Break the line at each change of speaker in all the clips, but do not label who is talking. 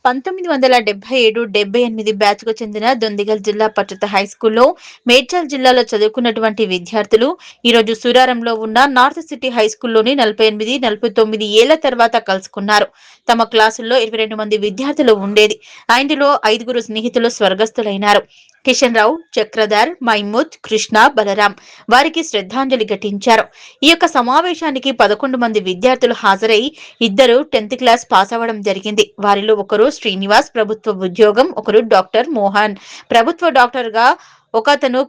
1977-78 బ్యాచ్‌కు చెందిన దొందిగల్ జిల్లా పట్టుత హైస్కూల్‌లో మేడ్చల్ జిల్లాలో చదువుకున్నటువంటి విద్యార్థులు ఈరోజు సూరారంలో ఉన్న నార్త్ సిటీ హైస్కూల్‌లోని 48, 49 ఏళ్ల తర్వాత కలుసుకున్నారు. తమ క్లాసుల్లో 22 మంది విద్యార్థులు ఉండేది. ఇందులో 5గురు స్నేహితులు స్వర్గస్థులైనారు. కిషన్ రావు, చక్రధర్, మైమూద్, కృష్ణ, బలరాం వారికి శ్రద్ధాంజలి ఘటించారు. ఈ యొక్క సమావేశానికి 11 మంది విద్యార్థులు హాజరై ఇద్దరు 10th క్లాస్ పాస్ అవ్వడం జరిగింది. వారిలో ఒకరు శ్రీనివాస్ ప్రభుత్వ ఉద్యోగం, ఒకరు డాక్టర్ మోహన్ ప్రభుత్వ డాక్టర్ గా, ఒకతను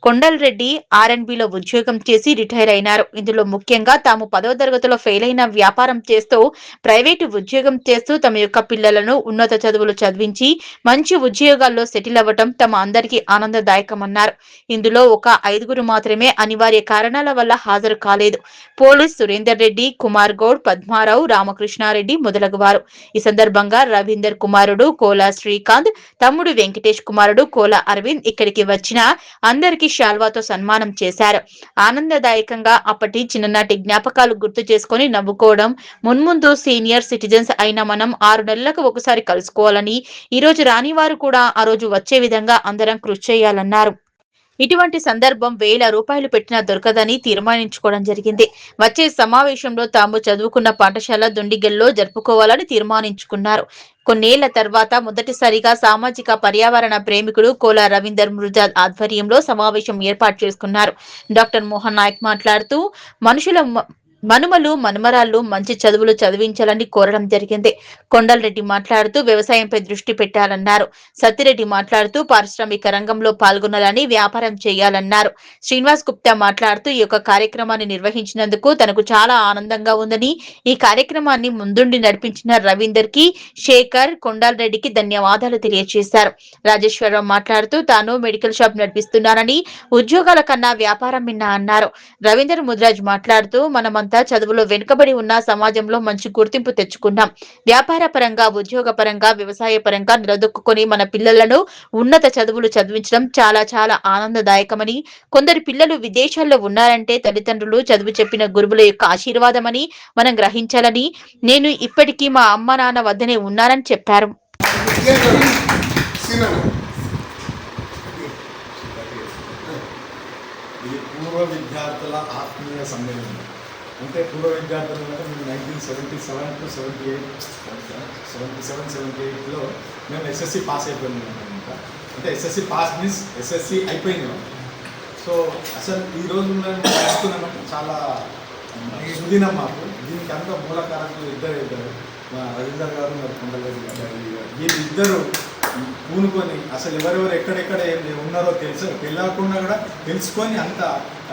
కొండల్రెడ్డి R&Bలో ఉద్యోగం చేసి రిటైర్ అయినారు. ఇందులో ముఖ్యంగా తాము 10వ తరగతిలో ఫెయిల్ అయిన వ్యాపారం చేస్తూ ప్రైవేటు ఉద్యోగం చేస్తూ తమ యొక్క పిల్లలను ఉన్నత చదువులు చదివించి మంచి ఉద్యోగాల్లో సెటిల్ అవ్వటం తమ అందరికీ ఆనందదాయకమన్నారు. ఇందులో ఒక 5గురు మాత్రమే అనివార్య కారణాల వల్ల హాజరు కాలేదు. పోలీస్ సురేందర్ రెడ్డి, కుమార్ గౌడ్, పద్మారావు, రామకృష్ణారెడ్డి మొదలగువారు. ఈ సందర్భంగా రవీందర్ కుమారుడు కోలా శ్రీకాంత్, తమ్ముడు వెంకటేష్ కుమారుడు కోలా అరవింద్ ఇక్కడికి వచ్చిన అందరికీ శాల్వాతో సన్మానం చేశారు. ఆనందదాయకంగా అప్పటి చిన్ననాటి జ్ఞాపకాలు గుర్తు చేసుకుని నవ్వుకోవడం, మున్ముందు సీనియర్ సిటిజన్స్ అయిన మనం 6 నెలలకు ఒకసారి కలుసుకోవాలని, ఈ రోజు రాని వారు కూడా ఆ రోజు వచ్చే విధంగా అందరం కృషి చేయాలన్నారు. ఇటువంటి సందర్భం ₹1000 పెట్టినా దొరకదని తీర్మానించుకోవడం జరిగింది. వచ్చే సమావేశంలో తాము చదువుకున్న పాఠశాల దొండిగల్లో జరుపుకోవాలని తీర్మానించుకున్నారు. కొన్నేళ్ల తర్వాత మొదటిసారిగా సామాజిక పర్యావరణ ప్రేమికుడు కోలా రవీందర్ మృజాద్ ఆధ్వర్యంలో సమావేశం ఏర్పాటు చేసుకున్నారు. డాక్టర్ మోహన్ నాయక్ మాట్లాడుతూ మనుమలు మనుమరాళ్లు మంచి చదువులు చదివించాలని కోరడం జరిగింది. కొండల్రెడ్డి మాట్లాడుతూ వ్యవసాయంపై దృష్టి పెట్టాలన్నారు. సత్తిరెడ్డి మాట్లాడుతూ పారిశ్రామిక రంగంలో పాల్గొనాలని, వ్యాపారం చేయాలన్నారు. శ్రీనివాస్ గుప్తా మాట్లాడుతూ ఈ యొక్క కార్యక్రమాన్ని నిర్వహించినందుకు తనకు చాలా ఆనందంగా ఉందని, ఈ కార్యక్రమాన్ని ముందుండి నడిపించిన రవీందర్ కి, శేఖర్, కొండల్రెడ్డికి ధన్యవాదాలు తెలియజేశారు. రాజేశ్వరరావు మాట్లాడుతూ తాను మెడికల్ షాప్ నడిపిస్తున్నానని, ఉద్యోగాల కన్నా వ్యాపారం మిన్నా అన్నారు. రవీందర్ ముద్రాజ్ మాట్లాడుతూ మనమంతా చదువులో వెనుకబడి ఉన్న సమాజంలో మంచి గుర్తింపు తెచ్చుకున్నాం. వ్యాపార పరంగా, ఉద్యోగ పరంగా, వ్యవసాయ పరంగా నిలదొక్కుని మన పిల్లలను ఉన్నత చదువులు చదివించడం చాలా చాలా ఆనందదాయకమని, కొందరు పిల్లలు విదేశాల్లో ఉన్నారంటే తల్లిదండ్రులు చదువు చెప్పిన గురువుల యొక్క ఆశీర్వాదమని మనం గ్రహించాలని, నేను ఇప్పటికీ మా అమ్మ నాన్న వద్దనే ఉన్నానని చెప్పారు.
పూర్వ విద్యార్థుల ఆత్మీయ సమ్మేళనం అంటే పూర్వ విద్యార్థులు అంటే మేము 1977-78లో మేము ఎస్ఎస్సి పాస్ అయిపోయినాం అనమాట. అంటే ఎస్ఎస్సి పాస్ మీన్స్ ఎస్ఎస్సి అయిపోయినాం. సో అసలు ఈరోజు మేము చేస్తున్నామంటే చాలా సుదినం మాకు. దీనికి అంతా మూల కారకులు ఇద్దరు మా రవీందర్ గారు, మరి కొండలరెడ్డి గారు. వీళ్ళిద్దరూ పూనుకొని అసలు ఎవరెవరు ఎక్కడెక్కడ ఉన్నారో తెలియకుండా కూడా తెలుసుకొని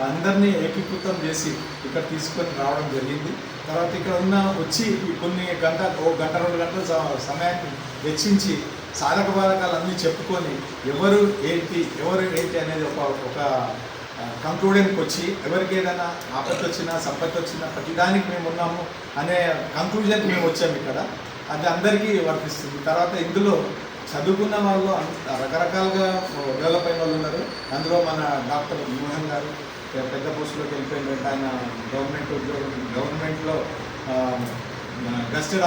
అందరినీ ఏకీకృతం చేసి ఇక్కడ తీసుకొని రావడం జరిగింది. తర్వాత ఇక్కడ వచ్చి కొన్ని ఒక గంట 2 గంటల సమయాన్ని వెచ్చించి సాధక బాధకాలన్నీ చెప్పుకొని ఎవరు ఏంటి అనేది ఒక కంక్లూడెన్కి వచ్చి ఎవరికి ఏదైనా ఆపత్తి వచ్చినా సంపత్తి వచ్చినా ప్రతిదానికి మేము ఉన్నాము అనే కంక్లూజన్కి మేము వచ్చాము ఇక్కడ. అది అందరికీ వర్తిస్తుంది. తర్వాత ఇందులో చదువుకున్న వాళ్ళు రకరకాలుగా డెవలప్ అయిన వాళ్ళు ఉన్నారు. అందులో మన డాక్టర్ మోహన్ గారు పెద్ద పోస్టులోకి వెళ్ళిపోయిన ఆయన గవర్నమెంట్లో గెస్టెడ్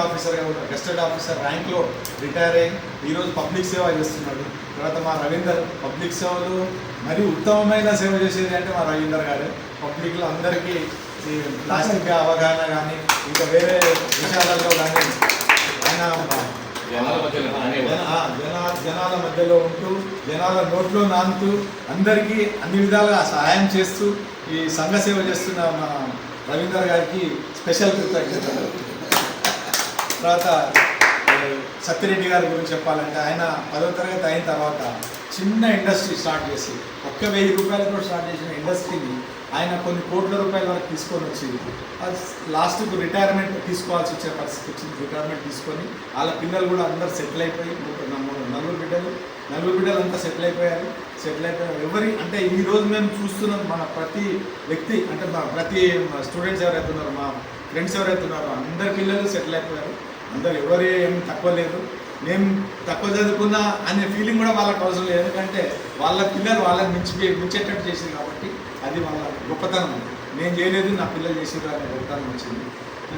ఆఫీసర్ ర్యాంక్లో రిటైర్ అయ్యి ఈరోజు పబ్లిక్ సేవ చేస్తున్నాడు. తర్వాత మా రవీందర్ పబ్లిక్ సేవలు మరియు ఉత్తమమైన సేవ చేసేది అంటే మా రవీందర్ గారు. పబ్లిక్లో అందరికీ ఈ ప్లాస్టిక్ అవగాహన కానీ ఇంకా వేరే విషయాలలో కానీ ఆయన జనాల మధ్యలో ఉంటూ జనాల నోట్లో నానుతూ అందరికీ అన్ని విధాలుగా సహాయం చేస్తూ ఈ సంఘ సేవ చేస్తున్న మన రవీందర్ గారికి స్పెషల్ కృతజ్ఞతలు. తర్వాత సత్తిరెడ్డి గారి గురించి చెప్పాలంటే ఆయన 10వ తరగతి అయిన తర్వాత చిన్న ఇండస్ట్రీ స్టార్ట్ చేసి ₹1,000 స్టార్ట్ చేసిన ఇండస్ట్రీని ఆయన కొన్ని కోట్ల రూపాయల వరకు తీసుకొని వచ్చి లాస్ట్కు రిటైర్మెంట్ తీసుకోవాల్సి వచ్చే పరిస్థితి వచ్చింది. రిటైర్మెంట్ తీసుకొని వాళ్ళ పిల్లలు కూడా అందరూ సెటిల్ అయిపోయి నలుగురు బిడ్డలు అంతా సెటిల్ అయిపోయారు. ఎవరి అంటే ఈరోజు మేము చూస్తున్నాం మన ప్రతి వ్యక్తి అంటే ప్రతి స్టూడెంట్స్ ఎవరైతే ఉన్నారో, మా ఫ్రెండ్స్ ఎవరైతే ఉన్నారో అందరి పిల్లలు సెటిల్ అయిపోయారు. అందరు ఎవరు ఏం తక్కువ లేదు. మేము తక్కువ చదువుకున్నా అనే ఫీలింగ్ కూడా వాళ్ళకి అవసరం లేదు. ఎందుకంటే వాళ్ళ పిల్లలు వాళ్ళని మించేటట్టు చేసింది కాబట్టి అది వాళ్ళ గొప్పతనం. నేను చేయలేదు, నా పిల్లలు చేసారు అనే ఒకటాన్ని వచ్చింది.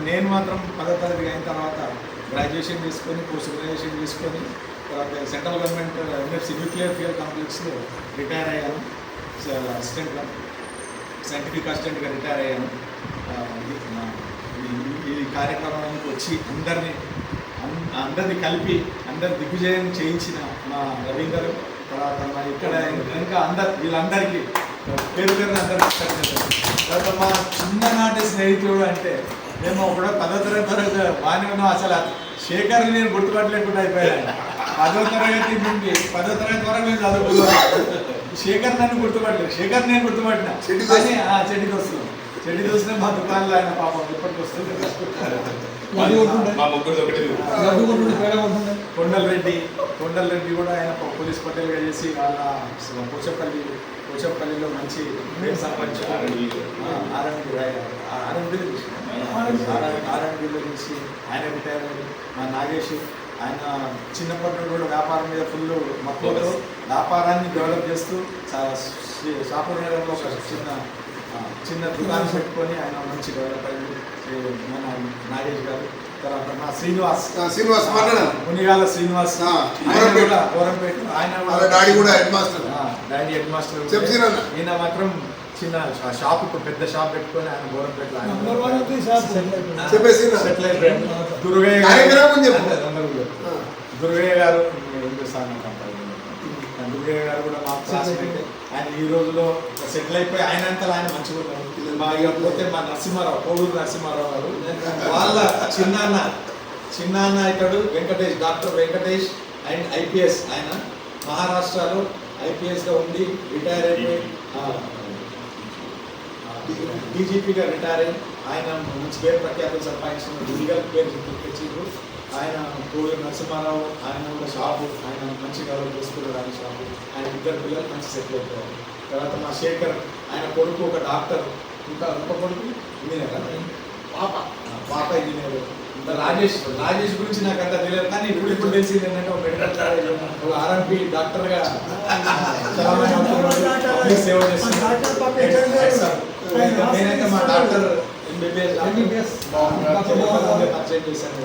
నేను మాత్రం 10వ తరగతి అయిన తర్వాత గ్రాడ్యుయేషన్ చేసుకొని పోస్ట్ గ్రాడ్యుయేషన్ చేసుకొని తర్వాత central government NFC nuclear fuel కాంప్లెక్స్లో రిటైర్ అయ్యాను. అసిస్టెంట్గా సైంటిఫిక్ అసిస్టెంట్గా రిటైర్ అయ్యాను. ఈ కార్యక్రమానికి వచ్చి అందరినీ కలిపి అందరి దిగ్విజయం చేయించిన మా రవీందర్, తర్వాత మా ఇక్కడ ఇంకా వీళ్ళందరికీ పేరు అందరికీ తర్వాత మా చిన్ననాటి స్నేహితుడు అంటే మేము కూడా 10వ తరగతి బాగానే ఉన్నాం. అసలు శేఖర్ని నేను గుర్తుపట్టలేకుండా అయిపోయాను. 10వ తరగతి నుండి 10వ తరగతి వరకు మేము చదువుకున్నాం. శేఖర్ నన్ను గుర్తుపట్టలేదు, శేఖర్ నేను గుర్తుపట్టిన చెడ్డి దోస్తులు. చెడ్డి దోస్తులే మా దుకాణంలో ఆయన పాపం ఎప్పటికి వస్తుంది. కొండల్ రెడ్డి కూడా ఆయన పోలీస్ పటేల్గా చేసి వాళ్ళ పోచంపల్లిలో మంచి పేరు సంపాదించారు. ఆర్ఎండ్బీలో చేసి ఆయన రిటైర్ అయ్యారు. మా నాగేష్ ఆయన చిన్నప్పటి నుండి కూడా వ్యాపారం మీద ఫుల్ మక్కువతో వ్యాపారాన్ని డెవలప్ చేస్తూ షాపూర్ నగరంలో ఒక చిన్న దుకాణం పెట్టుకొని ఆయన మంచి డెవలప్ అయ్యింది మన నాగేష్ గారు. తర్వాత మా శ్రీనివాస్ మునిగాల శ్రీనివాస్ ఆయన కూడా గోరంపేట, ఆయన డాడీ హెడ్ మాస్టర్. ఈయన మాత్రం చిన్న షాప్, పెద్ద షాప్ పెట్టుకొని ఆయన గోరంపేటలో దుర్గయ్య గారు హిందుస్థాన్ కంపెనీ. దుర్గయ్య గారు కూడా మా క్లాస్మేట్. ఆయన ఈ రోజులో సెటిల్ అయిపోయి ఆయన అంతా ఆయన మంచిగా ఉన్నారు. మా పోతే మా నరసింహారావు, కోడూరు నరసింహారావు గారు వాళ్ళ చిన్నాన్న ఇతడు Venkatesh, doctor Venkatesh and IPS. ఆయన మహారాష్ట్రలో ఐపీఎస్గా ఉండి రిటైర్ అయిపోయి డీజీపీగా రిటైర్ అయ్యి ఆయన మంచి పేరు ప్రఖ్యాతులు సంపాదించిన లీగల్ పేరు తెచ్చిండ్రు. ఆయన కోడూరు నరసింహారావు, ఆయన కూడా షాపు, ఆయన మంచి డెవలప్ చేసుకున్నారు. ఆయన షాపు, ఆయన ఇద్దరు పిల్లలు మంచి సెటిల్ అయిపోయారు. తర్వాత మా శేఖర్, ఆయన కొడుకు ఒక డాక్టర్, ఇంకా కొడుకు ఇంజనీర్, పాప ఇంజనీర్. రాజేష్ గురించి నాకు అంత తెలియదు, కానీ ఇప్పుడు తెలిసింది ఏంటంటే ఒక మెడికల్ కాలేజ్, ఒక ఆర్ఎంపీ డాక్టర్గా సేవ చేస్తున్నారు. నేనైతే మా డాక్టర్ ఎంబీబీఎస్ పరిచయం చేశాను.